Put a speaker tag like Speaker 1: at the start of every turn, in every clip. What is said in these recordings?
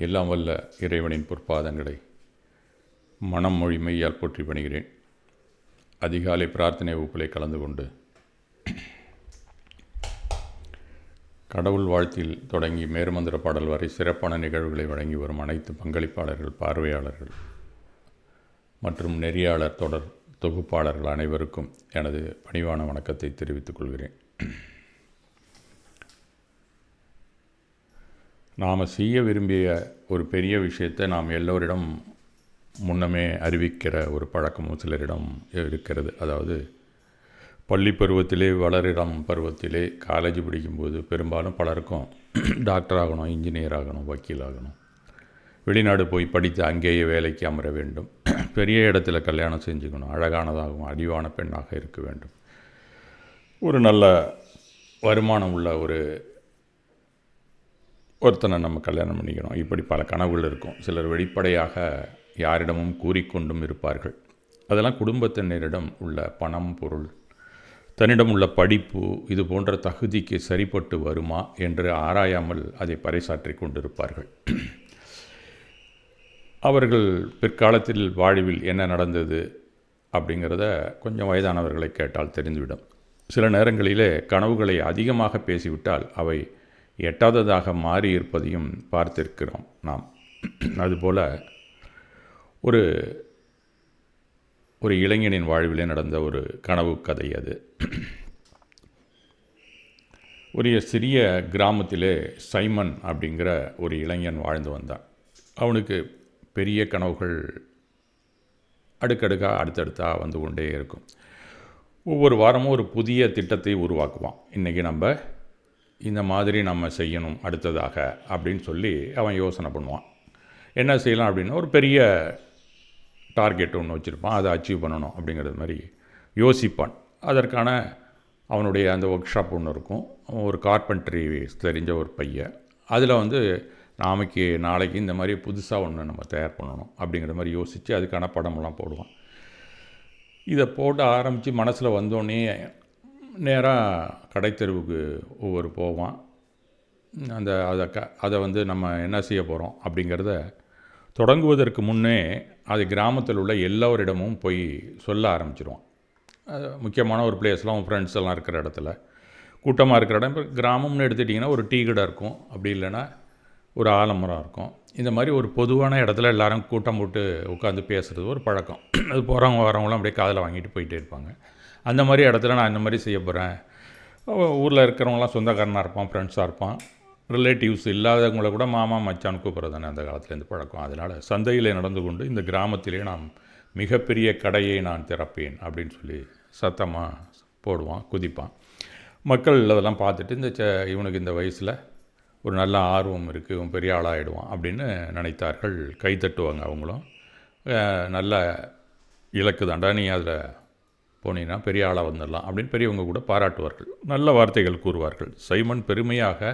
Speaker 1: எல்லாம் வல்ல இறைவனின் பொற்பாதங்களை மனம் மொழி மெய்யால் போற்றி பணிகிறேன். அதிகாலை பிரார்த்தனை வகுப்பிலே கலந்து கொண்டு கடவுள் வாழ்த்தில் தொடங்கி மேருமந்திர பாடல் வரை சிறப்பான நிகழ்வுகளை வழங்கி வரும் அனைத்து பங்களிப்பாளர்கள், பார்வையாளர்கள் மற்றும் நெறியாளர் தொடர் தொகுப்பாளர்கள் அனைவருக்கும் எனது பணிவான வணக்கத்தை தெரிவித்துக் கொள்கிறேன். நாம் செய்ய விரும்பிய ஒரு பெரிய விஷயத்தை நாம் எல்லோரிடம் முன்னமே அறிவிக்கிற ஒரு பழக்கமும் சிலரிடம் இருக்கிறது. அதாவது பள்ளி பருவத்திலே, வளரிடம் பருவத்திலே, காலேஜ் படிக்கும்போது பெரும்பாலும் பலருக்கும் டாக்டர் ஆகணும், இன்ஜினியர் ஆகணும், வக்கீல் ஆகணும், வெளிநாடு போய் படித்து அங்கேயே வேலைக்கு அமர வேண்டும், பெரிய இடத்துல கல்யாணம் செஞ்சுக்கணும், அழகானதாகவும் அறிவான பெண்ணாக இருக்க வேண்டும், ஒரு நல்ல வருமானம் உள்ள ஒருத்தனை நம்ம கல்யாணம் பண்ணிக்கணும், இப்படி பல கனவுகள் இருக்கும். சிலர் வெளிப்படையாக யாரிடமும் கூறிக்கொண்டும் இருப்பார்கள். அதெல்லாம் குடும்பத்தினரிடம் உள்ள பணம், பொருள், தன்னிடம் உள்ள படிப்பு, இது போன்ற தகுதிக்கு சரிப்பட்டு வருமா என்று ஆராயாமல் அதை பறைசாற்றி கொண்டிருப்பார்கள். அவர்கள் பிற்காலத்தில் வாழ்வில் என்ன நடந்தது அப்படிங்கிறத கொஞ்சம் வயதானவர்களை கேட்டால் தெரிந்துவிடும். சில நேரங்களிலே கனவுகளை அதிகமாக பேசிவிட்டால் அவை எட்டாததாக மாறி இருப்பதையும் பார்த்திருக்கிறோம் நாம். அதுபோல் ஒரு இளைஞனின் வாழ்விலே நடந்த ஒரு கனவு கதை அது. ஒரு சிறிய கிராமத்திலே சைமன் அப்படிங்கிற ஒரு இளைஞன் வாழ்ந்து வந்தான். அவனுக்கு பெரிய கனவுகள் அடுக்கடுக்காக அடுத்தடுத்தாக வந்து கொண்டே இருக்கும். ஒவ்வொரு வாரமும் ஒரு புதிய திட்டத்தை உருவாக்குவான். இன்றைக்கி நம்ம இந்த மாதிரி நம்ம செய்யணும் அடுத்ததாக அப்படின்னு சொல்லி அவன் யோசனை பண்ணுவான். என்ன செய்யலாம் அப்படின்னா ஒரு பெரிய டார்கெட் ஒன்று வச்சுருப்பான், அதை அச்சீவ் பண்ணணும் அப்படிங்கிறது மாதிரி யோசிப்பான். அதற்கான அவனுடைய அந்த ஒர்க் ஷாப் ஒன்று இருக்கும். ஒரு கார்பென்ட்ரி தெரிஞ்ச ஒரு பையன், அதில் நாளைக்கு இந்த மாதிரி புதுசாக ஒன்று நம்ம தயார் பண்ணணும் அப்படிங்கிற மாதிரி யோசித்து அதுக்கான படமெல்லாம் போடுவான். இதை போட்டு ஆரம்பித்து மனசில் வந்தோடனே நேராக கடைத்தெருவுக்கு ஒவ்வொரு போவான். அதை நம்ம என்ன செய்ய போகிறோம் அப்படிங்கிறத தொடங்குவதற்கு முன்னே அது கிராமத்தில் உள்ள எல்லோரிடமும் போய் சொல்ல ஆரம்பிச்சிடுவான். அது முக்கியமான ஒரு பிளேஸ்லாம் அவன் ஃப்ரெண்ட்ஸ் எல்லாம் இருக்கிற இடத்துல, கூட்டமாக இருக்கிற இடம். இப்போ கிராமம்னு எடுத்துட்டிங்கன்னா ஒரு டீ கடை இருக்கும், அப்படி இல்லைன்னா ஒரு ஆலமரம் இருக்கும். இந்த மாதிரி ஒரு பொதுவான இடத்துல எல்லோரும் கூட்டம் போட்டு உட்காந்து பேசுகிறது ஒரு பழக்கம். அது போகிறவங்க வரவங்களாம் அப்படியே காதில் வாங்கிட்டு போயிட்டே இருப்பாங்க. அந்த மாதிரி இடத்துல நான் இந்த மாதிரி செய்ய போகிறேன். ஊரில் இருக்கிறவங்களாம் சொந்தக்காரனாக இருப்பான், ஃப்ரெண்ட்ஸாக இருப்பான். ரிலேட்டிவ்ஸ் இல்லாதவங்கள கூட மாமா மச்சான் கூப்பிட்றது தானே அந்த காலத்துலேருந்து பழக்கம். அதனால் சந்தையில் நடந்து கொண்டு இந்த கிராமத்திலே நான் மிகப்பெரிய கடையை நான் திறப்பேன் அப்படின்னு சொல்லி சத்தமாக போடுவான், குதிப்பான். மக்கள் அதெல்லாம் பார்த்துட்டு இவனுக்கு இந்த வயசில் ஒரு நல்ல ஆர்வம் இருக்குது, இவன் பெரிய ஆளாகிடுவான் அப்படின்னு நினைத்தார்கள். கைத்தட்டுவாங்க அவங்களும். நல்ல இலக்கு தாண்டா, நீ அதில் போனீங்கன்னா பெரிய ஆளாக வந்துடலாம் அப்படின்னு பெரியவங்க கூட பாராட்டுவார்கள், நல்ல வார்த்தைகள் கூறுவார்கள். சைமன் பெருமையாக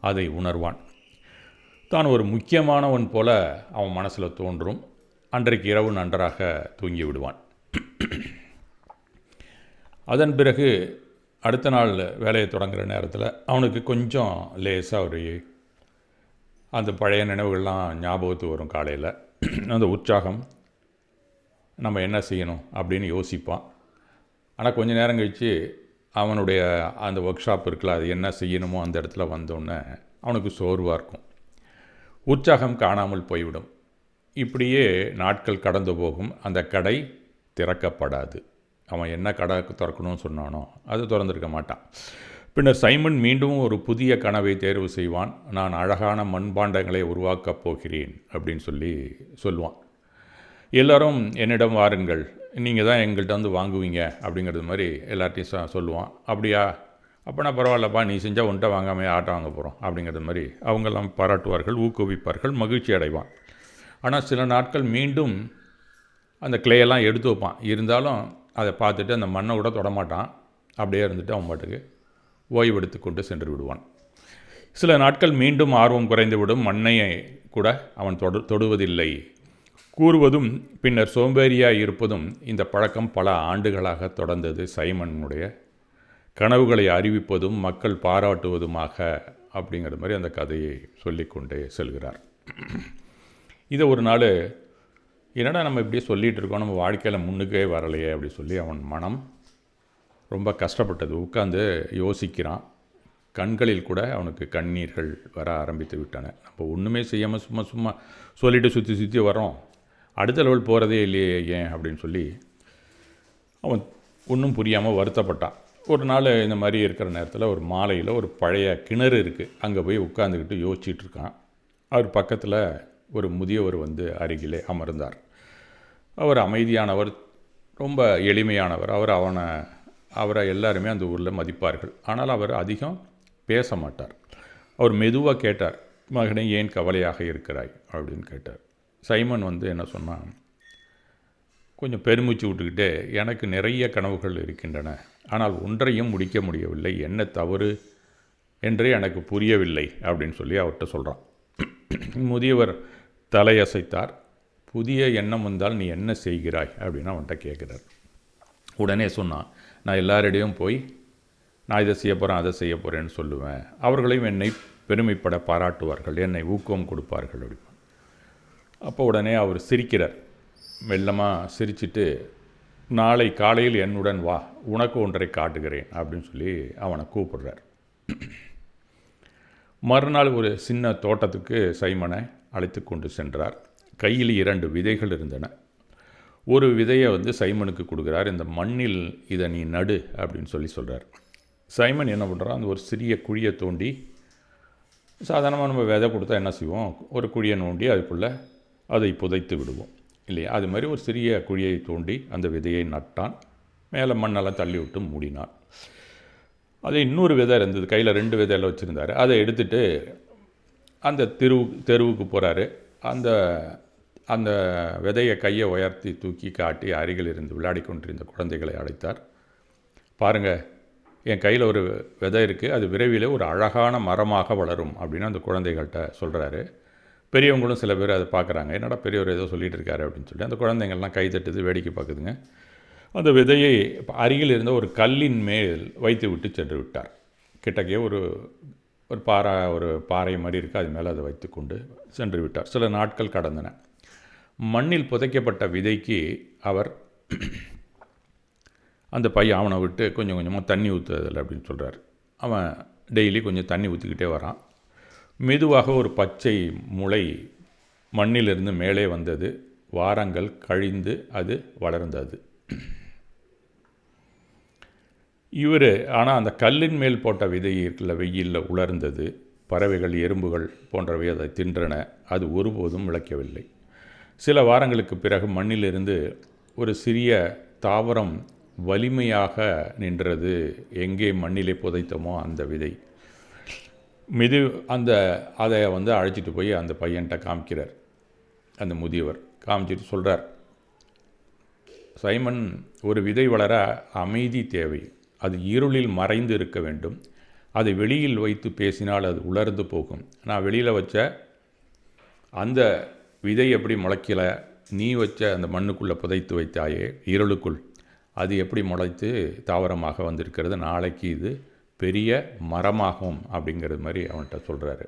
Speaker 1: அதை உணர்வான். தான் ஒரு முக்கியமானவன் போல அவன் மனசில் தோன்றும். அன்றைக்கு இரவு நன்றாக தூங்கி விடுவான். அதன் பிறகு அடுத்த நாள் வேலையை தொடங்குகிற நேரத்தில் அவனுக்கு கொஞ்சம் லேசாக அந்த பழைய நினைவுகள்லாம் ஞாபகத்துக்கு வரும். காலையில் அந்த உற்சாகம், நம்ம என்ன செய்யணும் அப்படின்னு யோசிப்பான். ஆனால் கொஞ்சம் நேரம் கழித்து அவனுடைய அந்த ஒர்க் ஷாப் இருக்குல்ல, அது என்ன செய்யணுமோ அந்த இடத்துல வந்தோடனே அவனுக்கு சோர்வாக இருக்கும், உற்சாகம் காணாமல் போய்விடும். இப்படியே நாட்கள் கடந்து போகும். அந்த கடை திறக்கப்படாது. அவன் என்ன கடை திறக்கணும்னு சொன்னானோ அது திறந்திருக்க மாட்டான். பின்னர் சைமன் மீண்டும் ஒரு புதிய கனவை தேர்வு செய்வான். நான் அழகான மண்பாண்டங்களை உருவாக்கப் போகிறேன் அப்படின்னு சொல்லுவான். எல்லோரும் என்னிடம் வாருங்கள், நீங்கள் தான் எங்கள்கிட்ட வந்து வாங்குவீங்க அப்படிங்கிறது மாதிரி எல்லார்ட்டையும் சொல்லுவான். அப்படியா, அப்போனா பரவாயில்லப்பா, நீ செஞ்சால் உன்ட்ட வாங்காமல் ஆட்டை வாங்க போகிறோம் அப்படிங்கிறது மாதிரி அவங்கெல்லாம் பாராட்டுவார்கள், ஊக்குவிப்பார்கள், மகிழ்ச்சி அடைவான். ஆனால் சில நாட்கள் மீண்டும் அந்த கிளையெல்லாம் எடுத்து வைப்பான். இருந்தாலும் அதை பார்த்துட்டு அந்த மண்ணை கூட தொடமாட்டான். அப்படியே இருந்துட்டு அவன் பாட்டுக்கு ஓய்வெடுத்து கொண்டு சென்று விடுவான். சில நாட்கள் மீண்டும் ஆர்வம் குறைந்துவிடும். மண்ணை கூட அவன் தொடுவதில்லை. கூறுவதும் பின்னர் சோம்பேறியாக இருப்பதும் இந்த பழக்கம் பல ஆண்டுகளாக தொடர்ந்தது. சைமனுடைய கனவுகளை அறிவிப்பதும் மக்கள் பாராட்டுவதுமாக அப்படிங்கிற மாதிரி அந்த கதையை சொல்லிக்கொண்டே செல்கிறார். இதை ஒரு நாள், என்னடா நம்ம இப்படியே சொல்லிகிட்டு இருக்கோம், நம்ம வாழ்க்கையில் முன்னுக்கே வரலையே அப்படி சொல்லி அவன் மனம் ரொம்ப கஷ்டப்பட்டது. உட்கார்ந்து யோசிக்கிறான். கண்களில் கூட அவனுக்கு கண்ணீர்கள் வர ஆரம்பித்து விட்டன. நம்ம ஒன்றுமே செய்யாமல் சும்மா சும்மா சொல்லிவிட்டு சுற்றி சுற்றி வரோம், அடுத்த லெவல் போகிறதே இல்லையே ஏன் அப்படின்னு சொல்லி அவன் ஒன்றும் புரியாமல் வருத்தப்பட்டான். ஒரு நாள் இந்த மாதிரி இருக்கிற நேரத்தில் ஒரு மாலையில் ஒரு பழைய கிணறு இருக்குது, அங்கே போய் உட்காந்துக்கிட்டு யோசிச்சுட்டு இருக்கான். அவர் பக்கத்தில் ஒரு முதியவர் வந்து அருகிலே அமர்ந்தார். அவர் அமைதியானவர், ரொம்ப எளிமையானவர். அவரை எல்லாருமே அந்த ஊரில் மதிப்பார்கள். ஆனால் அவர் அதிகம் பேச மாட்டார். அவர் மெதுவாக கேட்டார், மகனே ஏன் கவலையாக இருக்கிறாய் அப்படின்னு கேட்டார். சைமன் வந்து என்ன சொன்னான், கொஞ்சம் பெருமூச்சு விட்டுக்கிட்டே, எனக்கு நிறைய கனவுகள் இருக்கின்றன, ஆனால் ஒன்றையும் முடிக்க முடியவில்லை, என்ன தவறு என்றே எனக்கு புரியவில்லை அப்படின்னு சொல்லி அவர்கிட்ட சொல்கிறான். முதியவர் தலையசைத்தார். புதிய எண்ணம் வந்தால் நீ என்ன செய்கிறாய் அப்படின்னு அவன்கிட்ட கேட்குறார். உடனே சொன்னான், நான் எல்லாரிடையும் போய் நான் இதை செய்ய போகிறேன் அதை செய்ய போகிறேன்னு சொல்லுவேன், அவர்களையும் என்னை பெருமைப்பட பாராட்டுவார்கள், என்னை ஊக்கம் கொடுப்பார்கள் அப்படி. அப்போ உடனே அவர் சிரிக்கிறார். மெல்லமாக சிரிச்சிட்டு, நாளை காலையில் என்னுடன் வா, உனக்கு ஒன்றை காட்டுகிறேன் அப்படின்னு சொல்லி அவனை கூப்பிடுறார். மறுநாள் ஒரு சின்ன தோட்டத்துக்கு சைமனை அழைத்து கொண்டு சென்றார். கையில் 2 விதைகள் இருந்தன. ஒரு விதையை வந்து சைமனுக்கு கொடுக்குறார். இந்த மண்ணில் இதை நீ நடு அப்படின்னு சொல்கிறார். சைமன் என்ன பண்ணுறான், அந்த ஒரு சிறிய குழியை தோண்டி, சாதாரணமாக நம்ம விதை கொடுத்தா என்ன செய்வோம், ஒரு குழியை நோண்டி அதுக்குள்ளே அதை புதைத்து விடுவோம் இல்லையா? அது மாதிரி ஒரு சிறிய குழியை தோண்டி அந்த விதையை நட்டான். மேலே மண்ணெல்லாம் தள்ளி விட்டு மூடினான். அது இன்னொரு விதை இருந்தது, கையில் 2 விதையில் வச்சுருந்தார். அதை எடுத்துகிட்டு அந்த தெருவுக்கு போகிறாரு. அந்த அந்த விதையை கையை உயர்த்தி தூக்கி காட்டி அருகில் இருந்து விளையாடி கொண்டிருந்த குழந்தைகளை அழைத்தார். பாருங்கள், என் கையில் ஒரு விதை இருக்குது, அது விரைவில் ஒரு அழகான மரமாக வளரும் அப்படின்னு அந்த குழந்தைகள்கிட்ட சொல்கிறாரு. பெரியவங்களும் சில பேர் அதை பார்க்குறாங்க, என்னடா பெரியவர் ஏதோ சொல்லிகிட்டு இருக்காரு அப்படின்னு சொல்லி அந்த குழந்தைங்கள்லாம் கை தட்டுது, வேடிக்கை பார்க்குதுங்க. அந்த விதையை அருகில் இருந்த ஒரு கல்லின் மேல் வைத்து விட்டு சென்று விட்டார். கிட்டக்கே ஒரு பாறை மாதிரி இருக்குது, அது மேலே அதை வைத்து கொண்டு சென்று விட்டார். சில நாட்கள் கடந்தன. மண்ணில் புதைக்கப்பட்ட விதைக்கு அவர் அந்த பையன் அவனை விட்டு கொஞ்சம் கொஞ்சமாக தண்ணி ஊற்றுதல் அப்படின்னு சொல்கிறார். அவன் டெய்லி கொஞ்சம் தண்ணி ஊற்றிக்கிட்டே வரான். மெதுவாக ஒரு பச்சை முளை மண்ணிலிருந்து மேலே வந்தது. வாரங்கள் கழிந்து அது வளர்ந்தது. ஆனால் அந்த கல்லின் மேல் போட்ட விதை இருக்குல்ல, வெயிலில் உலர்ந்தது. பறவைகள், எறும்புகள் போன்றவை அதை தின்றன. அது ஒருபோதும் விளைக்கவில்லை. சில வாரங்களுக்கு பிறகு மண்ணிலிருந்து ஒரு சிறிய தாவரம் வலிமையாக நின்றது. எங்கே மண்ணிலே புதைத்தமோ அந்த விதை அதை வந்து அழைச்சிட்டு போய் அந்த பையன்கிட்ட காமிக்கிறார். அந்த முதியவர் காமிச்சிட்டு சொல்கிறார், சைமன், ஒரு விதை வளர அமைதி தேவை. அது இருளில் மறைந்து இருக்க வேண்டும். அதை வெளியில் வைத்து பேசினால் அது உலர்ந்து போகும். நான் வெளியில் வச்ச அந்த விதை எப்படி முளைக்கல, நீ வச்ச அந்த மண்ணுக்குள்ளே புதைத்து வைத்தாயே இருளுக்குள், அது எப்படி முளைத்து தாவரமாக வந்திருக்கிறது, நாளைக்கு இது பெரிய மரமாகும் அப்படிங்கிறது மாதிரி அவன்கிட்ட சொல்கிறாரு.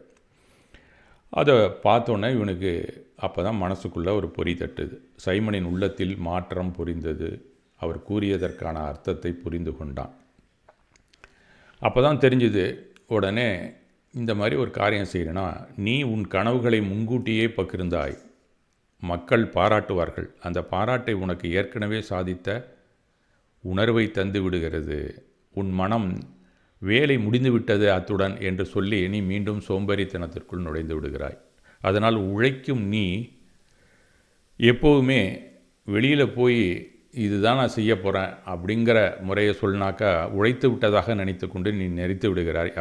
Speaker 1: அதை பார்த்தோன்னே இவனுக்கு அப்போ தான் மனசுக்குள்ளே ஒரு பொறி தட்டுது. சைமனின் உள்ளத்தில் மாற்றம் புரிந்தது. அவர் கூறியதற்கான அர்த்தத்தை புரிந்து கொண்டான். அப்போ தான் தெரிஞ்சுது. உடனே இந்த மாதிரி ஒரு காரியம் செய்கிறேன்னா, நீ உன் கனவுகளை முன்கூட்டியே பகிர்ந்தாய், மக்கள் பாராட்டுவார்கள். அந்த பாராட்டை உனக்கு ஏற்கனவே சாதித்த உணர்வை தந்து விடுகிறது. உன் மனம் வேலை முடிந்துவிட்டது அத்துடன் என்று சொல்லி நீ மீண்டும் சோம்பேறித்தனத்திற்குள் நுழைந்து விடுகிறாய். அதனால் உழைக்கும் நீ எப்போவுமே வெளியில் போய் இதுதான் நான் செய்ய போகிறேன் அப்படிங்கிற முறையை சொன்னாக்கா உழைத்து விட்டதாக நினைத்து கொண்டு நீ நெறித்து விடுகிறாய்.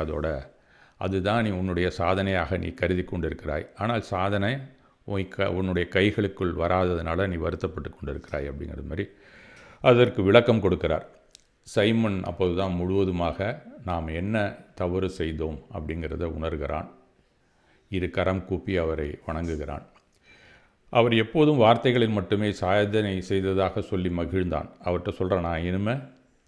Speaker 1: அதுதான் நீ உன்னுடைய சாதனையாக நீ கருதி கொண்டிருக்கிறாய். ஆனால் சாதனை உன்னுடைய கைகளுக்குள் வராததுனால நீ வருத்தப்பட்டு கொண்டிருக்கிறாய் அப்படிங்கிறது மாதிரி அதற்கு விளக்கம் கொடுக்கிறார். சைமன் அப்போது தான் முழுவதுமாக நாம் என்ன தவறு செய்தோம் அப்படிங்கிறத உணர்கிறான். 2 கரம் கூப்பி அவரை வணங்குகிறான். அவர் எப்போதும் வார்த்தைகளில் மட்டுமே சாதனை செய்ததாக சொல்லி மகிழ்ந்தான். அவர்கிட்ட சொல்கிறேன், நான் இனிமேல்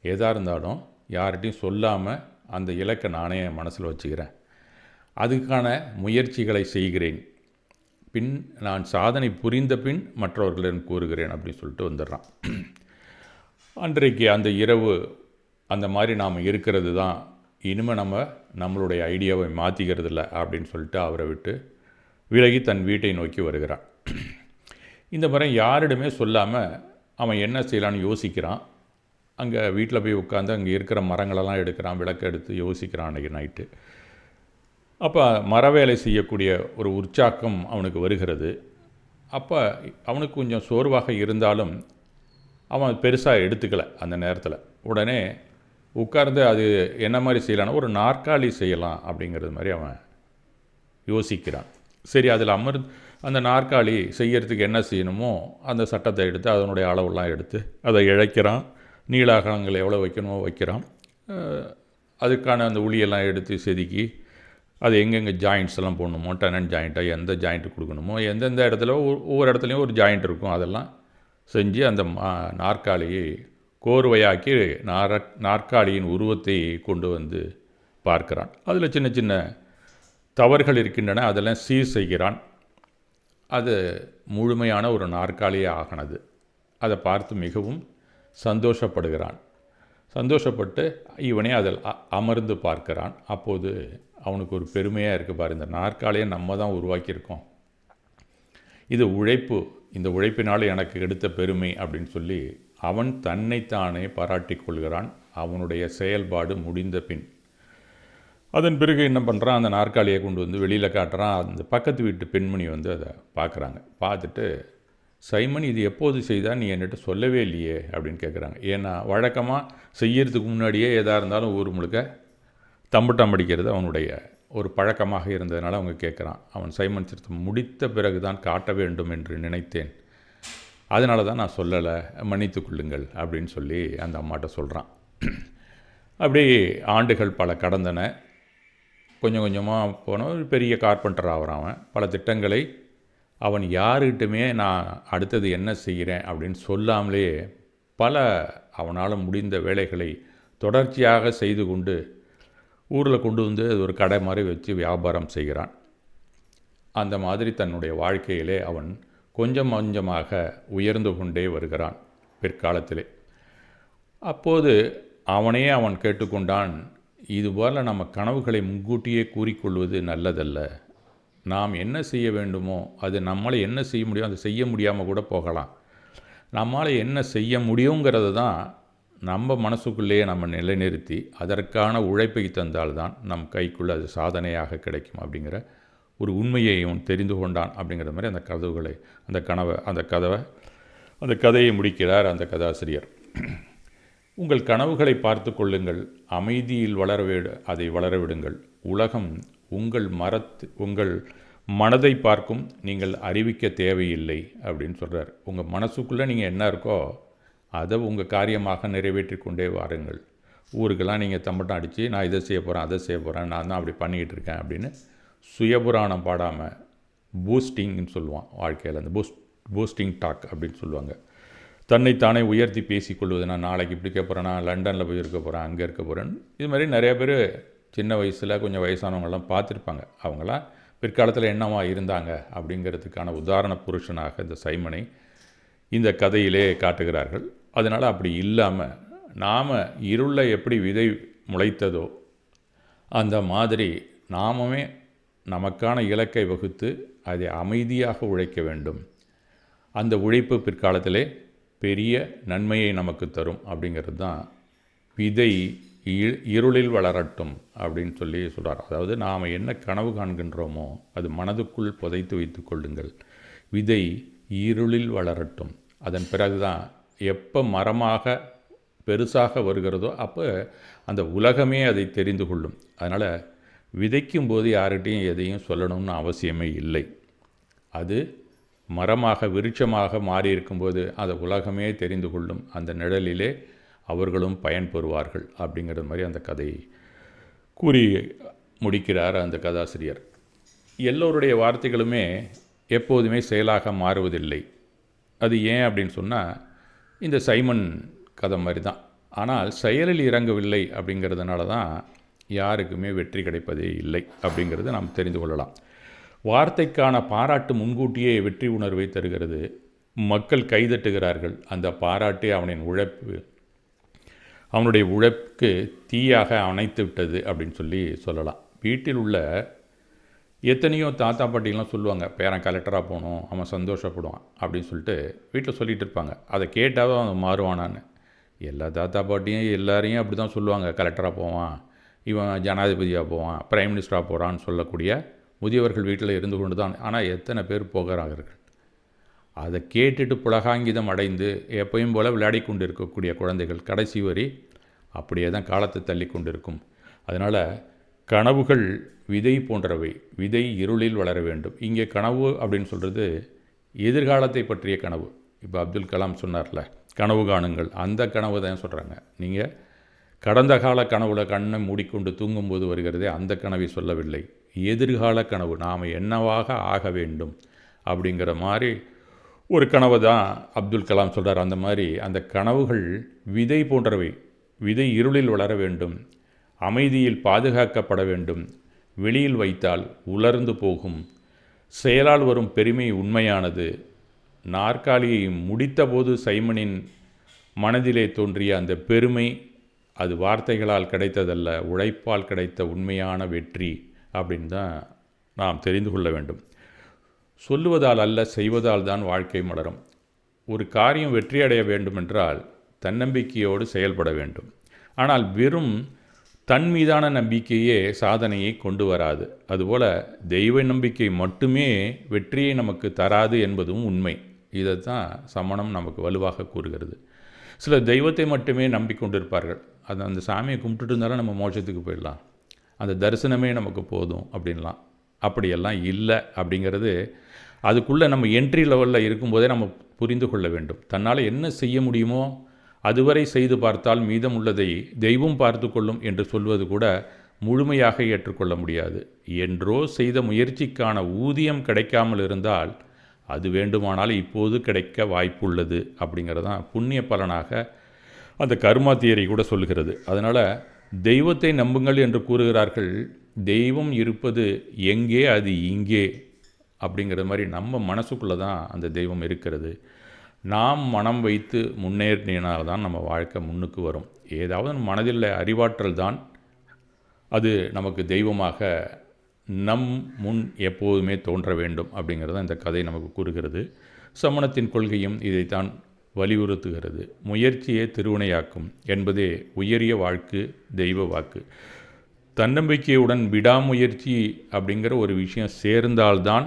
Speaker 1: எதாக இருந்தாலும் யார்கிட்டையும் சொல்லாமல் அந்த இலக்கை நானே மனசில் வச்சுக்கிறேன், அதுக்கான முயற்சிகளை செய்கிறேன். பின் நான் சாதனை புரிந்த பின் மற்றவர்களிடம் கூறுகிறேன் அப்படின்னு சொல்லிட்டு வந்துடுறான். அன்றைக்கு அந்த இரவு அந்த மாதிரி நாம் இருக்கிறது தான், இனிமேல் நம்மளுடைய ஐடியாவை மாற்றிக்கிறது இல்லை அப்படின்னு சொல்லிட்டு அவரை விட்டு விலகி தன் வீட்டை நோக்கி வருகிறான். இந்த முறை யாரிடமே சொல்லாமல் அவன் என்ன செய்யலான்னு யோசிக்கிறான். அங்கே வீட்டில் போய் உட்காந்து அங்கே இருக்கிற மரங்களெல்லாம் எடுக்கிறான், விளக்கு எடுத்து யோசிக்கிறான் அன்றைக்கி நைட்டு. அப்போ மரவேலை செய்யக்கூடிய ஒரு உற்சாகம் அவனுக்கு வருகிறது. அப்போ அவனுக்கு கொஞ்சம் சோர்வாக இருந்தாலும் அவன் பெருசாக எடுத்துக்கலை அந்த நேரத்தில். உடனே உட்கார்ந்து அது என்ன மாதிரி செய்யலான்னா ஒரு நாற்காலி செய்யலாம் அப்படிங்கிறது மாதிரி அவன் யோசிக்கிறான். சரி, அதில் அந்த நாற்காலி செய்யறதுக்கு என்ன செய்யணுமோ அந்த சட்டத்தை எடுத்து அதனுடைய அளவெல்லாம் எடுத்து அதை இழைக்கிறான். நீளாகலங்கள் எவ்வளோ வைக்கணுமோ வைக்கிறான். அதுக்கான அந்த உளியெல்லாம் எடுத்து செதுக்கி அது எங்கெங்கே ஜாயிண்ட்ஸ் எல்லாம் போடணுமோ, டெனன்ட் ஜாயிண்ட்டாக எந்த ஜாயிண்ட்டு கொடுக்கணுமோ, எந்தெந்த இடத்துல ஒவ்வொரு இடத்துலையும் ஒரு ஜாயிண்ட் இருக்கும், அதெல்லாம் செஞ்சு அந்த நாற்காலியை கோர்வையாக்கி நாற்காலியின் உருவத்தை கொண்டு வந்து பார்க்கிறான். அதில் சின்ன சின்ன தவறுகள் இருக்கின்றன, அதெல்லாம் சீர் செய்கிறான். அது முழுமையான ஒரு நாற்காலியே ஆகினது. அதை பார்த்து மிகவும் சந்தோஷப்படுகிறான். சந்தோஷப்பட்டு இவனே அதில் அமர்ந்து பார்க்கிறான். அப்போது அவனுக்கு ஒரு பெருமையாக இருக்குது, பாரு, இந்த நாற்காலியை நம்ம தான் உருவாக்கியிருக்கோம், இது உழைப்பு, இந்த உழைப்பினால் எனக்கு எடுத்த பெருமை அப்படின்னு சொல்லி அவன் தன்னைத்தானே பாராட்டி கொள்கிறான் அவனுடைய செயல்பாடு முடிந்த பின். அதன் பிறகு என்ன பண்ணுறான், அந்த நாற்காலியை கொண்டு வந்து வெளியில் காட்டுறான். அந்த பக்கத்து வீட்டு பெண்மணி வந்து அதை பார்க்குறாங்க. பார்த்துட்டு, சைமன் இது எப்போது செய்தால் நீ என்கிட்ட சொல்லவே இல்லையே அப்படின்னு கேட்குறாங்க. ஏன்னா வழக்கமாக செய்யறதுக்கு முன்னாடியே எதாக இருந்தாலும் ஊர் முழுக்க தம்பட்டம் அடிக்கிறது அவனுடைய ஒரு பழக்கமாக இருந்ததுனால அவங்க கேட்குறான். அவன் சைமன் சிறுத்தை முடித்த பிறகு தான் காட்ட வேண்டும் என்று நினைத்தேன், அதனால தான் நான் சொல்லலை, மன்னித்து கொள்ளுங்கள் அப்படின்னு சொல்லி அந்த அம்மாட்ட சொல்கிறான். அப்படி ஆண்டுகள் பல கடந்தன. கொஞ்சம் கொஞ்சமாக போன ஒரு பெரிய கார்பெண்டர் ஆகிறான். அவன் பல திட்டங்களை அவன் யாருக்கிட்டுமே நான் அடுத்தது என்ன செய்கிறேன் அப்படின்னு சொல்லாமலே பல அவனால் முடிந்த வேலைகளை தொடர்ச்சியாக செய்து கொண்டு ஊரில் கொண்டு வந்து அது ஒரு கடை மாதிரி வச்சு வியாபாரம் செய்கிறான். அந்த மாதிரி தன்னுடைய வாழ்க்கையிலே அவன் கொஞ்சம் கொஞ்சமாக உயர்ந்து கொண்டே வருகிறான் பிற்காலத்திலே. அப்போது அவன் கேட்டுக்கொண்டான், இதுபோல் நம்ம கனவுகளை முன்கூட்டியே கூறிக்கொள்வது நல்லதல்ல. நாம் என்ன செய்ய வேண்டுமோ அது நம்மளை என்ன செய்ய முடியும், அதை செய்ய முடியாமல் கூட போகலாம். நம்மளால் என்ன செய்ய முடியுங்கிறது தான் நம்ம மனசுக்குள்ளேயே நம்ம நிலைநிறுத்தி அதற்கான உழைப்பை தந்தால்தான் நம் கைக்குள்ளே அது சாதனையாக கிடைக்கும் அப்படிங்கிற ஒரு உண்மையை அவன் தெரிந்து கொண்டான். அப்படிங்கிற மாதிரி அந்த கதையை முடிக்கிறார் அந்த கதாசிரியர். உங்கள் கனவுகளை பார்த்து கொள்ளுங்கள், அமைதியில் அதை வளரவிடுங்கள். உலகம் உங்கள் மனதை பார்க்கும், நீங்கள் அறிவிக்க தேவையில்லை அப்படின்னு சொல்கிறார். உங்கள் மனசுக்குள்ளே நீங்கள் என்ன இருக்கோ அதை உங்கள் காரியமாக நிறைவேற்றி கொண்டே வாருங்கள். ஊருக்கெல்லாம் நீங்கள் தம்பட்டம் அடித்து நான் இதை செய்ய போகிறேன், அதை செய்ய போகிறேன், நான் தான் அப்படி பண்ணிக்கிட்டு இருக்கேன் அப்படின்னு சுயபுராணம் பாடாமல் பூஸ்டிங்னு சொல்லுவான் வாழ்க்கையில். அந்த பூஸ்டிங் டாக் அப்படின்னு சொல்லுவாங்க. தன்னைத்தானே உயர்த்தி பேசிக்கொள்வது. நான் நாளைக்கு இப்படி கேட்க போகிறேன், நான் லண்டனில் போய் இருக்க போகிறேன், அங்கே இருக்க போகிறேன்னு. இது மாதிரி நிறைய பேர் சின்ன வயசில் கொஞ்சம் வயசானவங்களாம் பார்த்துருப்பாங்க. அவங்களாம் பிற்காலத்தில் என்னவா இருந்தாங்க அப்படிங்கிறதுக்கான உதாரண புருஷனாக இந்த சைமனை இந்த கதையிலே காட்டுகிறார்கள். அதனால் அப்படி இல்லாமல் நாம் இருளில் எப்படி விதை முளைத்ததோ அந்த மாதிரி நாமுமே நமக்கான இலக்கை வகுத்து அதை அமைதியாக உழைக்க வேண்டும். அந்த உழைப்பு பிற்காலத்திலே பெரிய நன்மையை நமக்கு தரும். அப்படிங்கிறது தான் விதை இருளில் வளரட்டும் அப்படின்னு சொல்லி சொல்கிறார். அதாவது நாம் என்ன கனவு காண்கின்றோமோ அது மனதுக்குள் புதைத்து வைத்து கொள்ளுங்கள். விதை இருளில் வளரட்டும். அதன் பிறகு தான் எப்போ மரமாக பெருசாக வருகிறதோ அப்போ அந்த உலகமே அதை தெரிந்து கொள்ளும். அதனால் விதைக்கும் போது யார்கிட்டையும் எதையும் சொல்லணும்னு அவசியமே இல்லை. அது மரமாக விருட்சமாக மாறி இருக்கும்போது அதை உலகமே தெரிந்து கொள்ளும். அந்த நிழலிலே அவர்களும் பயன்பெறுவார்கள் அப்படிங்கிறது மாதிரி அந்த கதையை கூறி முடிக்கிறார் அந்த கதாசிரியர். எல்லோருடைய வார்த்தைகளுமே எப்போதுமே செயலாக மாறுவதில்லை. அது ஏன் அப்படின்னு சொன்னால் இந்த சைமன் கதை மாதிரி தான். ஆனால் செயலில் இறங்கவில்லை அப்படிங்கிறதுனால தான் யாருக்குமே வெற்றி கிடைப்பதே இல்லை அப்படிங்கிறத நாம் தெரிந்து கொள்ளலாம். வார்த்தைக்கான பாராட்டு முன்கூட்டியே வெற்றி உணர்வை தருகிறது. மக்கள் கைதட்டுகிறார்கள். அந்த பாராட்டே அவனுடைய உழைப்புக்கு தீயாக அணைத்து விட்டது அப்படின்னு சொல்லலாம். வீட்டில் உள்ள எத்தனையோ தாத்தா பாட்டிலாம் சொல்லுவாங்க, பேரன் கலெக்டராக போகணும், அவன் சந்தோஷப்படுவான் அப்படின்னு சொல்லிட்டு வீட்டில் சொல்லிகிட்டு இருப்பாங்க. அதை கேட்டாவே அவன் மாறுவானான்னு. எல்லா தாத்தா பாட்டியும் எல்லாரையும் அப்படி தான் சொல்லுவாங்க. கலெக்டராக போவான், இவன் ஜனாதிபதியாக போவான், பிரைம் மினிஸ்டராக போகிறான்னு சொல்லக்கூடிய முதியவர்கள் வீட்டில் இருந்து கொண்டு தான். ஆனால் எத்தனை பேர் போகிறார்கள்? அதை கேட்டுட்டு புலகாங்கிதம் அடைந்து எப்பயும் போல் விளையாடி கொண்டு இருக்கக்கூடிய குழந்தைகள் கடைசி வரி அப்படியே தான் காலத்தை தள்ளி கொண்டிருக்கும். அதனால் கனவுகள் விதை போன்றவை. விதை இருளில் வளர வேண்டும். இங்கே கனவு அப்படின்னு சொல்கிறது எதிர்காலத்தை பற்றிய கனவு. இப்போ அப்துல் கலாம் சொன்னார்ல, கனவு காணுங்கள், அந்த கனவு தான் சொல்கிறாங்க. நீங்கள் கடந்த கால கனவுல கண்ணை மூடிக்கொண்டு தூங்கும்போது வருகிறதே அந்த கனவை சொல்லவில்லை. எதிர்கால கனவு, நாம் என்னவாக ஆக வேண்டும் அப்படிங்கிற மாதிரி ஒரு கனவை தான் அப்துல் கலாம் சொல்கிறார். அந்த மாதிரி அந்த கனவுகள் விதை போன்றவை. விதை இருளில் வளர வேண்டும், அமைதியில் பாதுகாக்கப்பட வேண்டும். வெளியில் வைத்தால் உலர்ந்து போகும். செயலால் வரும் பெருமை உண்மையானது. நாற்காலியை முடித்தபோது சைமனின் மனதிலே தோன்றிய அந்த பெருமை அது வார்த்தைகளால் கிடைத்ததல்ல, உழைப்பால் கிடைத்த உண்மையான வெற்றி அப்படின்னு தான் நாம் தெரிந்து கொள்ள வேண்டும். சொல்லுவதால் அல்ல, செய்வதால் தான் வாழ்க்கை மலரும். ஒரு காரியம் வெற்றி அடைய வேண்டுமென்றால் தன்னம்பிக்கையோடு செயல்பட வேண்டும். ஆனால் வெறும் தன் மீதான நம்பிக்கையே சாதனையை கொண்டு வராது. அதுபோல் தெய்வ நம்பிக்கை மட்டுமே வெற்றியை நமக்கு தராது என்பதும் உண்மை. இதை தான் சமணம் நமக்கு வலுவாக கூறுகிறது. சில தெய்வத்தை மட்டுமே நம்பிக்கொண்டிருப்பார்கள். அந்த சாமியை கும்பிட்டுட்டு இருந்தாலும் நம்ம மோட்சத்துக்கு போயிடலாம், அந்த தரிசனமே நமக்கு போதும் அப்படின்லாம். அப்படியெல்லாம் இல்லை அப்படிங்கிறது அதுக்குள்ளே நம்ம என்ட்ரி லெவலில் இருக்கும்போதே நம்ம புரிந்து கொள்ள வேண்டும். தன்னால் என்ன செய்ய முடியுமோ அதுவரை செய்து பார்த்தால் மீதம் உள்ளதை தெய்வம் பார்த்து கொள்ளும் என்று சொல்வது கூட முழுமையாக ஏற்றுக்கொள்ள முடியாது. என்றோ செய்த முயற்சிக்கான ஊதியம் கிடைக்காமல் இருந்தால் அது வேண்டுமானால் இப்போது கிடைக்க வாய்ப்புள்ளது அப்படிங்கிறதான் புண்ணிய பலனாக அந்த கர்மா தியரி கூட சொல்கிறது. அதனால் தெய்வத்தை நம்புங்கள் என்று கூறுகிறார்கள். தெய்வம் இருப்பது எங்கே, அது இங்கே அப்படிங்கிற மாதிரி நம்ம மனசுக்குள்ளே தான் அந்த தெய்வம் இருக்கிறது. நாம் மனம் வைத்து முன்னேறினால்தான் நம்ம வாழ்க்கை முன்னுக்கு வரும். ஏதாவது மனதில் அறிவாற்றல் தான் அது நமக்கு தெய்வமாக நம் முன் எப்போதுமே தோன்ற வேண்டும் அப்படிங்கிறத இந்த கதை நமக்கு கூறுகிறது. சமணத்தின் கொள்கையும் இதைத்தான் வலியுறுத்துகிறது. முயற்சியே திருவினையாக்கும் என்பதே உயரிய வாழ்க்கு, தெய்வ வாக்கு. தன்னம்பிக்கையுடன் விடாமுயற்சி அப்படிங்கிற ஒரு விஷயம் சேர்ந்தால்தான்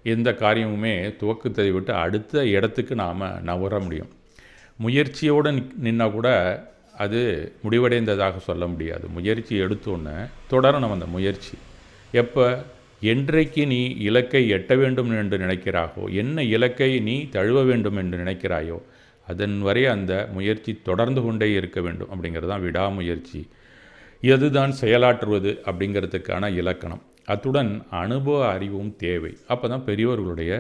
Speaker 1: எந்த காரியமுமே துவக்கத்தை விட்டு அடுத்த இடத்துக்கு நாம் நவர முடியும். முயற்சியோடு நின்னால் கூட அது முடிவடைந்ததாக சொல்ல முடியாது. முயற்சி எடுத்தோன்னே தொடரணும் அந்த முயற்சி. எப்போ, என்றைக்கு நீ இலக்கை எட்ட வேண்டும் என்று நினைக்கிறாயோ, என்ன இலக்கை நீ தழுவ வேண்டும் என்று நினைக்கிறாயோ அதன் வரை அந்த முயற்சி தொடர்ந்து கொண்டே இருக்க வேண்டும். அப்படிங்கிறது தான் விடாமுயற்சி. இதுதான் செயலாற்றுவது அப்படிங்கிறதுக்கான இலக்கணம். அத்துடன் அனுபவ அறிவும் தேவை. அப்போ தான் பெரியவர்களுடைய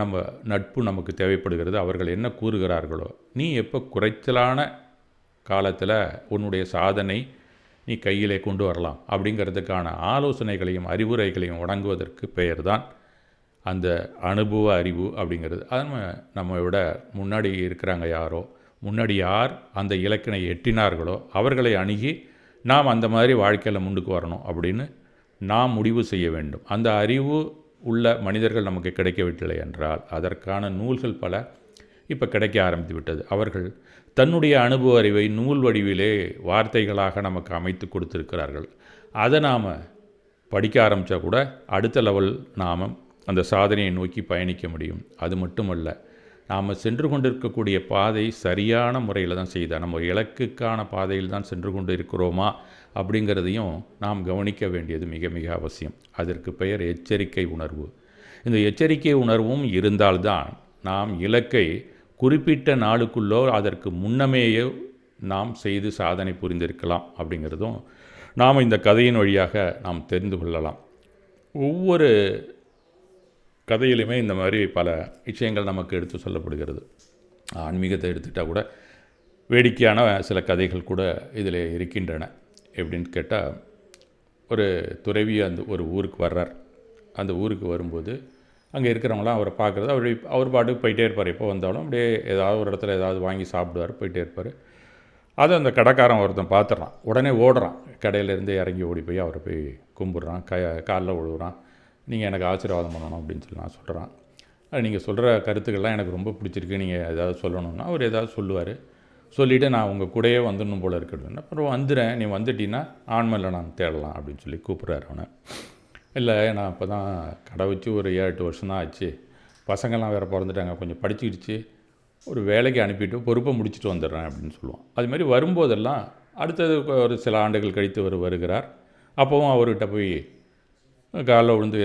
Speaker 1: நம்ம நட்பு நமக்கு தேவைப்படுகிறது. அவர்கள் என்ன கூறுகிறார்களோ, நீ எப்போ குறைச்சலான காலத்தில் உன்னுடைய சாதனை நீ கையிலே கொண்டு வரலாம் அப்படிங்கிறதுக்கான ஆலோசனைகளையும் அறிவுரைகளையும் வழங்குவதற்கு பெயர் தான் அந்த அனுபவ அறிவு அப்படிங்கிறது. அது நம்ம விட முன்னாடி இருக்கிறாங்க யாரோ, முன்னாடி யார் அந்த இலக்கினை எட்டினார்களோ அவர்களை அணுகி நாம் அந்த மாதிரி வாழ்க்கையில் முன்னுக்கு வரணும் அப்படின்னு நாம் முடிவு செய்ய வேண்டும். அந்த அறிவு உள்ள மனிதர்கள் நமக்கு கிடைக்கவில்லை என்றால் அதற்கான நூல்கள் பல இப்போ கிடைக்க ஆரம்பித்து விட்டது. அவர்கள் தன்னுடைய அனுபவ அறிவை நூல் வடிவிலே வார்த்தைகளாக நமக்கு அமைத்து கொடுத்திருக்கிறார்கள். அதை நாம் படிக்க ஆரம்பித்தா கூட அடுத்த லெவல் நாம் அந்த சாதனையை நோக்கி பயணிக்க முடியும். அது மட்டுமல்ல, நாம் சென்று கொண்டிருக்கக்கூடிய பாதை சரியான முறையில் தான் செய்தால் நம்ம இலக்குக்கான பாதையில் தான் சென்று கொண்டு இருக்கிறோமா அப்படிங்கிறதையும் நாம் கவனிக்க வேண்டியது மிக மிக அவசியம். அதற்கு பெயர் எச்சரிக்கை உணர்வு. இந்த எச்சரிக்கை உணர்வும் இருந்தால்தான் நாம் இலக்கை குறிப்பிட்ட நாளுக்குள்ளோ அதற்கு முன்னமேயோ நாம் செய்து சாதனை புரிந்திருக்கலாம் அப்படிங்கிறதும் நாம் இந்த கதையின் வழியாக நாம் தெரிந்து கொள்ளலாம். ஒவ்வொரு கதையிலுமே இந்த மாதிரி பல விஷயங்கள் நமக்கு எடுத்து சொல்லப்படுகிறது. ஆன்மீகத்தை எடுத்துக்கிட்டால் கூட வேடிக்கையான சில கதைகள் கூட இதில் இருக்கின்றன. எப்படின்னு கேட்டால், ஒரு துறவி அந்த ஒரு ஊருக்கு வர்றார். அந்த ஊருக்கு வரும்போது அங்கே இருக்கிறவங்களாம் அவரை பார்க்குறது, அவர் பாட்டுக்கு போயிட்டே இருப்பார். எப்போ வந்தாலும் அப்படியே ஏதாவது ஒரு இடத்துல ஏதாவது வாங்கி சாப்பிடுவார், போயிட்டே இருப்பார். அதை அந்த கடைக்காரன் ஒருத்தன் பார்த்துட்றான். உடனே ஓடுறான், கடையிலேருந்து இறங்கி ஓடி போய் அவரை போய் கும்பிட்றான், காலில் விழுவுறான். நீங்கள் எனக்கு ஆசீர்வாதம் பண்ணணும் அப்படின்னு சொல்லி நான் சொல்கிறான். நீங்கள் சொல்கிற கருத்துக்கள்லாம் எனக்கு ரொம்ப பிடிச்சிருக்கு, நீங்கள் ஏதாவது சொல்லணும்னா அவர் ஏதாவது சொல்லுவார். சொல்லிவிட்டு நான் உங்கள் கூடயே வந்துடணும் போல் இருக்கணும்னா, அப்புறம் வந்துடுறேன், நீ வந்துட்டீங்கன்னா ஆன்மனில் நான் தேடலாம் அப்படின்னு சொல்லி கூப்பிட்றாரு அவனை. இல்லை நான் இப்போ தான் கடை வச்சு ஒரு 7-8 வருஷம் தான் ஆச்சு, பசங்கள்லாம் வேறு பிறந்துட்டாங்க, கொஞ்சம் படிச்சுக்கிடுச்சு, ஒரு வேலைக்கு அனுப்பிட்டு பொறுப்பை முடிச்சுட்டு வந்துடுறேன் அப்படின்னு சொல்லுவான். அதுமாதிரி வரும்போதெல்லாம் அடுத்தது ஒரு சில ஆண்டுகள் கழித்து வருகிறார். அப்போவும் அவர்கிட்ட போய் காலைல விழுந்து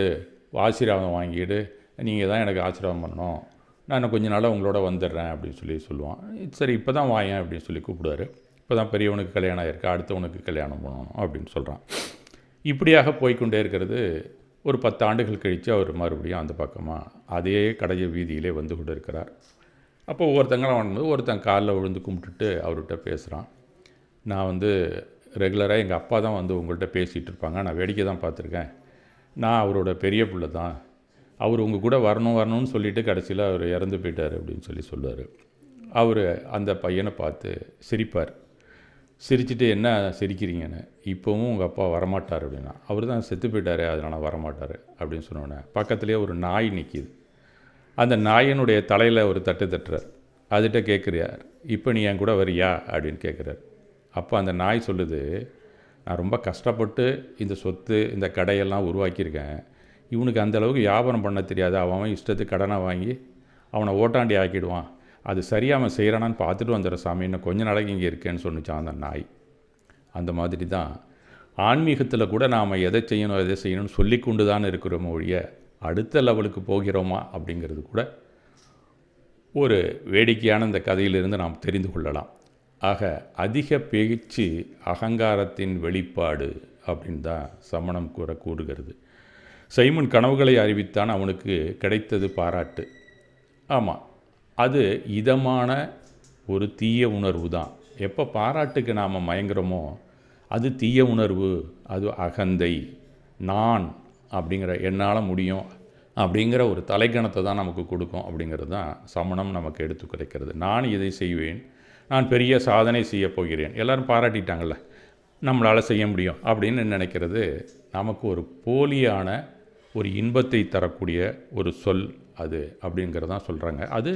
Speaker 1: ஆசீர்வாதம் வாங்கிட்டு, நீங்கள் தான் எனக்கு ஆசீர்வாதம் பண்ணணும், நான் கொஞ்ச நாளாக உங்களோட வந்துடுறேன் அப்படின்னு சொல்லி சொல்லுவான். சரி இப்போ தான் வாயேன் அப்படின்னு சொல்லி கூப்பிடுவார். இப்போ தான் பெரியவனுக்கு கல்யாணம் ஆகிருக்கு, அடுத்தவனுக்கு கல்யாணம் பண்ணணும் அப்படின்னு சொல்கிறான். இப்படியாக போய்கொண்டே இருக்கிறது. ஒரு 10 ஆண்டுகள் கழித்து அவர் மறுபடியும் அந்த பக்கமாக அதே கடைய வீதியிலே வந்து கொண்டு இருக்கிறார். அப்போ ஒவ்வொருத்தங்களாம் வரும்போது ஒருத்தன் காலில் விழுந்து கும்பிட்டுட்டு அவர்கிட்ட பேசுகிறான். நான் வந்து ரெகுலராக எங்கள் அப்பா தான் வந்து உங்கள்கிட்ட பேசிகிட்டு இருப்பாங்க, நான் வேடிக்கை தான் பார்த்துருக்கேன், நான் அவரோட பெரிய பிள்ளை தான், அவர் உங்கள் கூட வரணும்னு சொல்லிவிட்டு கடைசியில் அவர் இறந்து போயிட்டார் அப்படின்னு சொல்லுவார். அவர் அந்த பையனை பார்த்து சிரிப்பார். சிரிச்சுட்டு என்ன சிரிக்கிறீங்கன்னு, இப்போவும் உங்கள் அப்பா வரமாட்டார் அப்படின்னா, அவர் தான் செத்து போயிட்டார் அதனால் வரமாட்டார் அப்படின்னு சொன்னோன்னே பக்கத்துலேயே ஒரு நாய் நிற்கிது. அந்த நாயினுடைய தலையில் ஒரு தட்டு தட்டுறார். அதுகிட்ட கேட்குறார், இப்போ நீ என் கூட வரியா அப்படின்னு கேட்குறார். அப்போ அந்த நாய் சொல்லுது, நான் ரொம்ப கஷ்டப்பட்டு இந்த சொத்து இந்த கடையெல்லாம் உருவாக்கியிருக்கேன், இவனுக்கு அந்தளவுக்கு வியாபாரம் பண்ண தெரியாது, அவன் இஷ்டத்துக்கு கடனை வாங்கி அவனை ஓட்டாண்டி ஆக்கிடுவான், அது சரியாக அவன் செய்கிறானான்னு பார்த்துட்டு வந்துடுற சாமி, இன்னும் கொஞ்ச நாளைக்கு இங்கே இருக்கேன்னு சொன்னிச்சான் அந்த நாய். அந்த மாதிரி தான் ஆன்மீகத்தில் கூட நாம் எதை செய்யணும்னு சொல்லி கொண்டு தான் இருக்கிறோமோ ஒழிய அடுத்த லெவலுக்கு போகிறோமா அப்படிங்கிறது கூட ஒரு வேடிக்கையான இந்த கதையிலிருந்து நாம் தெரிந்து கொள்ளலாம். ஆக அதிக பேச்சு அகங்காரத்தின் வெளிப்பாடு அப்படின்னு தான் சமணம் கூறுகிறது. சைமன் கனவுகளை அறிவித்தான், அவனுக்கு கிடைத்தது பாராட்டு. ஆமாம், அது இதமான ஒரு தீய உணர்வு தான். எப்போ பாராட்டுக்கு நாம் மயங்குறோமோ அது தீய உணர்வு, அது அகந்தை, நான் அப்படிங்கிற என்னால் முடியும் அப்படிங்கிற ஒரு தலைக்கணத்தை தான் நமக்கு கொடுக்கும். அப்படிங்கிறது தான் சமணம் நமக்கு எடுத்து கிடைக்கிறது. நான் இதை செய்வேன், நான் பெரிய சாதனை செய்ய போகிறேன், எல்லோரும் பாராட்டிட்டாங்கள்ல, நம்மளால் செய்ய முடியும் அப்படின்னு நினைக்கிறது நமக்கு ஒரு போலியான ஒரு இன்பத்தை தரக்கூடிய ஒரு சொல் அது அப்படிங்கிறதான் சொல்கிறாங்க. அது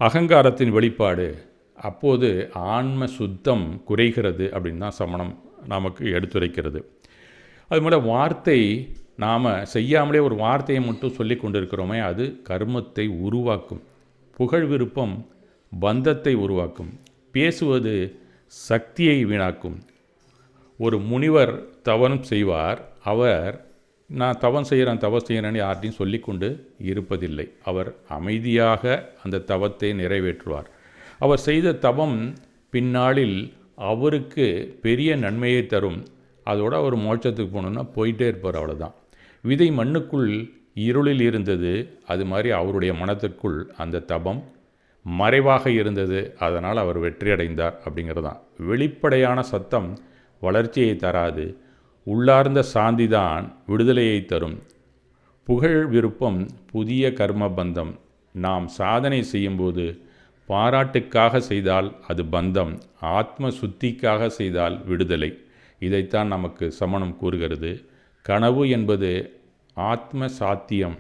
Speaker 1: அகங்காரத்தின் வெளிப்பாடு. அப்போது ஆன்ம சுத்தம் குறைகிறது அப்படின்னு தான் சமணம் நமக்கு எடுத்துரைக்கிறது. அதுபோல் வார்த்தை, நாம் செய்யாமலே ஒரு வார்த்தையை மட்டும் சொல்லி கொண்டிருக்கிறோமே, அது கர்மத்தை உருவாக்கும். புகழ் விருப்பம் பந்தத்தை உருவாக்கும். பேசுவது சக்தியை வீணாக்கும். ஒரு முனிவர் தவம் செய்வார். அவர் நான் தவம் செய்கிறேன்னு யார்ட்டையும் சொல்லிக்கொண்டு இருப்பதில்லை. அவர் அமைதியாக அந்த தவத்தை நிறைவேற்றுவார். அவர் செய்த தவம் பின்னாளில் அவருக்கு பெரிய நன்மையை தரும். அதோடு அவர் மோட்சத்துக்கு போகணுன்னா போயிட்டே இருப்பார், அவ்வளோதான். விதை மண்ணுக்குள் இருளில் இருந்தது, அது மாதிரி அவருடைய மனத்திற்குள் அந்த தபம் மறைவாக இருந்தது, அதனால் அவர் வெற்றியடைந்தார் அப்படிங்கிறது தான். வெளிப்படையான சத்தம் வளர்ச்சியை தராது, உள்ளார்ந்த சாந்திதான் விடுதலையை தரும். புகழ் விருப்பம் புதிய கர்ம பந்தம். நாம் சாதனை செய்யும்போது பாராட்டுக்காக செய்தால் அது பந்தம், ஆத்ம சுத்திக்காக செய்தால் விடுதலை. இதைத்தான் நமக்கு சமணம் கூறுகிறது. கனவு என்பது ஆத்ம சாத்தியம்,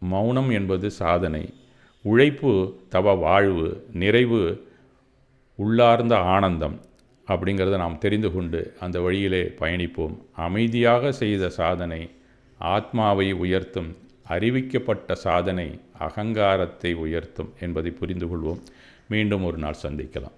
Speaker 1: மௌனம் என்பது சாதனை, உழைப்பு தவ வாழ்வு, நிறைவு உள்ளார்ந்த ஆனந்தம் அப்படிங்கிறத நாம் தெரிந்து கொண்டு அந்த வழியிலே பயணிப்போம். அமைதியாக செய்த சாதனை ஆத்மாவை உயர்த்தும், அறிவிக்கப்பட்ட சாதனை அகங்காரத்தை உயர்த்தும் என்பதை புரிந்து கொள்வோம். மீண்டும் ஒரு நாள் சந்திக்கலாம்.